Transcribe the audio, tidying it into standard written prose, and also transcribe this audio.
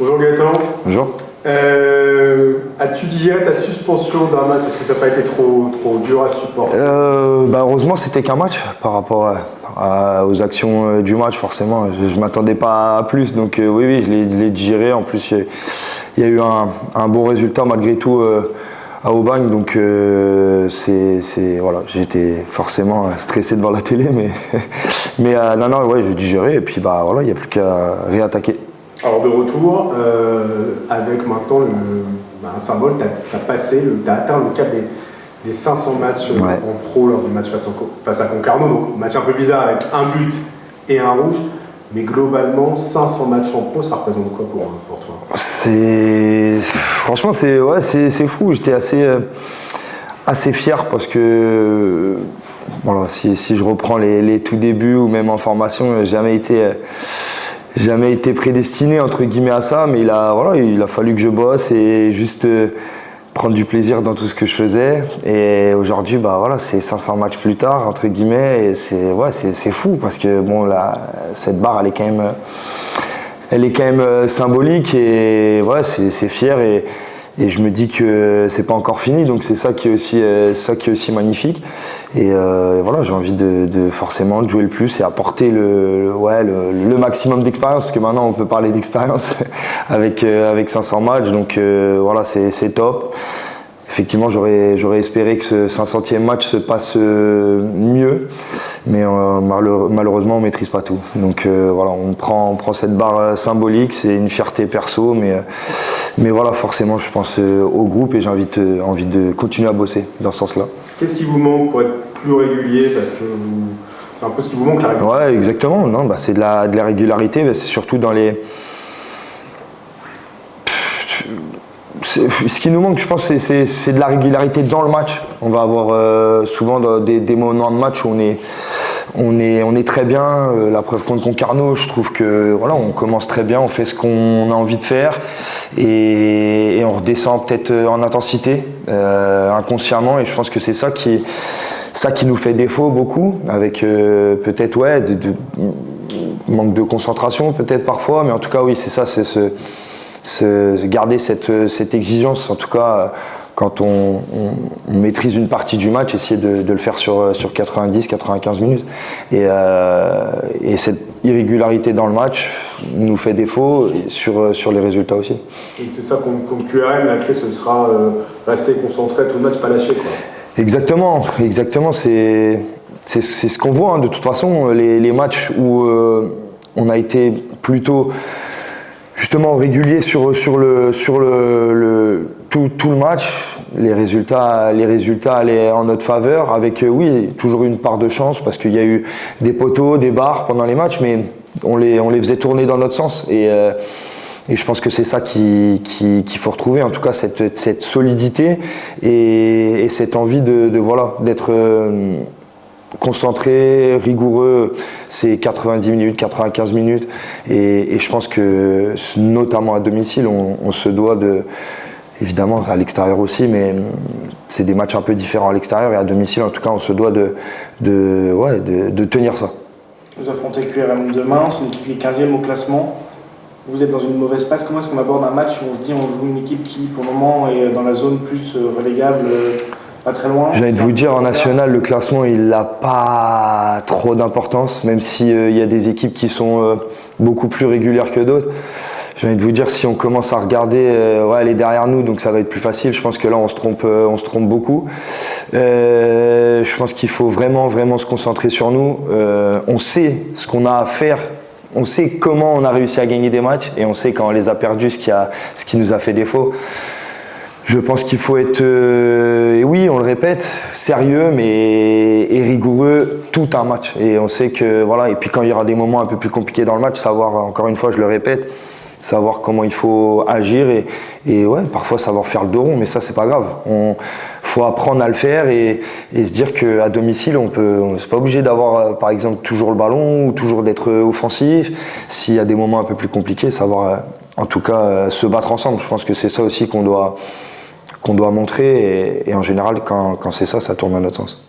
Bonjour Gaëtan. Bonjour. As-tu digéré ta suspension d'un match? Est-ce que ça n'a pas été trop dur à supporter? Heureusement, c'était qu'un match par rapport aux actions du match, forcément. Je ne m'attendais pas à plus, donc oui, je l'ai digéré. En plus, il y a eu un bon résultat malgré tout à Aubagne, donc voilà, j'étais forcément stressé devant la télé, mais non, ouais, j'ai digéré et puis voilà, il n'y a plus qu'à réattaquer. Alors de retour, avec maintenant un symbole, tu as atteint le cap des 500 matchs en pro lors du match face à Concarneau. Donc match un peu bizarre avec un but et un rouge, mais globalement 500 matchs en pro, ça représente quoi pour toi? Franchement, c'est fou. J'étais assez fier parce que voilà, si je reprends les tout débuts ou même en formation, jamais été prédestiné entre guillemets à ça, mais il a fallu que je bosse et juste prendre du plaisir dans tout ce que je faisais. Et aujourd'hui, c'est 500 matchs plus tard entre guillemets, et c'est fou parce que bon, cette barre, elle est quand même symbolique, et c'est fier, et je me dis que c'est pas encore fini, donc c'est ça qui est aussi magnifique. Et voilà, j'ai envie de forcément de jouer le plus et apporter le maximum d'expérience, parce que maintenant on peut parler d'expérience avec 500 matchs, donc voilà, c'est top. Effectivement, j'aurais espéré que ce 500e match se passe mieux, mais malheureusement, on ne maîtrise pas tout. Donc voilà, on prend cette barre symbolique, c'est une fierté perso, mais voilà, forcément, je pense au groupe, et j'ai envie de continuer à bosser dans ce sens-là. Qu'est-ce qui vous manque pour être plus régulier? Parce que c'est un peu ce qui vous manque, la régularité. Ouais, exactement. Non, c'est de la régularité, c'est surtout dans les... Ce qui nous manque, je pense, c'est de la régularité dans le match. On va avoir souvent des moments de match où on est très bien. La preuve contre Concarneau, je trouve que voilà, on commence très bien, on fait ce qu'on a envie de faire, et on redescend peut-être en intensité inconsciemment. Et je pense que c'est ça qui nous fait défaut beaucoup, avec peut-être manque de concentration peut-être parfois, mais en tout cas oui, c'est ça, c'est garder cette exigence, en tout cas quand on maîtrise une partie du match, essayer de le faire sur 90-95 minutes. Et cette irrégularité dans le match nous fait défaut, et sur les résultats aussi. Et c'est ça, contre QRM, la clé, ce sera rester concentré tout le match, pas lâcher, quoi. Exactement, c'est ce qu'on voit, hein. De toute façon, les matchs où on a été plutôt justement régulier sur tout le match, les résultats allaient en notre faveur, avec toujours une part de chance, parce qu'il y a eu des poteaux, des barres pendant les matchs, mais on les faisait tourner dans notre sens, et je pense que c'est ça qu'il faut retrouver, en tout cas cette solidité et cette envie d'être concentré, rigoureux, c'est 90 minutes, 95 minutes, et je pense que notamment à domicile, on se doit évidemment à l'extérieur aussi, mais c'est des matchs un peu différents à l'extérieur, et à domicile en tout cas on se doit de tenir ça. Vous affrontez QRM demain, c'est une équipe qui est 15e au classement. Vous êtes dans une mauvaise passe. Comment est-ce qu'on aborde un match où on se dit on joue une équipe qui pour le moment est dans la zone plus relégable, pas très loin? J'ai envie de vous dire, en national, le classement il n'a pas trop d'importance, même s'il y a des équipes qui sont beaucoup plus régulières que d'autres. J'ai envie de vous dire, si on commence à regarder, elle est derrière nous, donc ça va être plus facile. Je pense que là, on se trompe beaucoup. Je pense qu'il faut vraiment se concentrer sur nous. On sait ce qu'on a à faire. On sait comment on a réussi à gagner des matchs, et on sait quand on les a perdus, ce qui nous a fait défaut. Je pense qu'il faut être, et oui, on le répète, sérieux et rigoureux tout un match. Et on sait que voilà. Et puis quand il y aura des moments un peu plus compliqués dans le match, savoir, encore une fois, je le répète, savoir comment il faut agir, et parfois savoir faire le dos rond, mais ça c'est pas grave. Faut apprendre à le faire, et se dire qu'à domicile c'est pas obligé d'avoir par exemple toujours le ballon ou toujours d'être offensif. S'il y a des moments un peu plus compliqués, savoir en tout cas se battre ensemble. Je pense que c'est ça aussi qu'on doit montrer, et en général quand c'est ça tourne dans notre sens.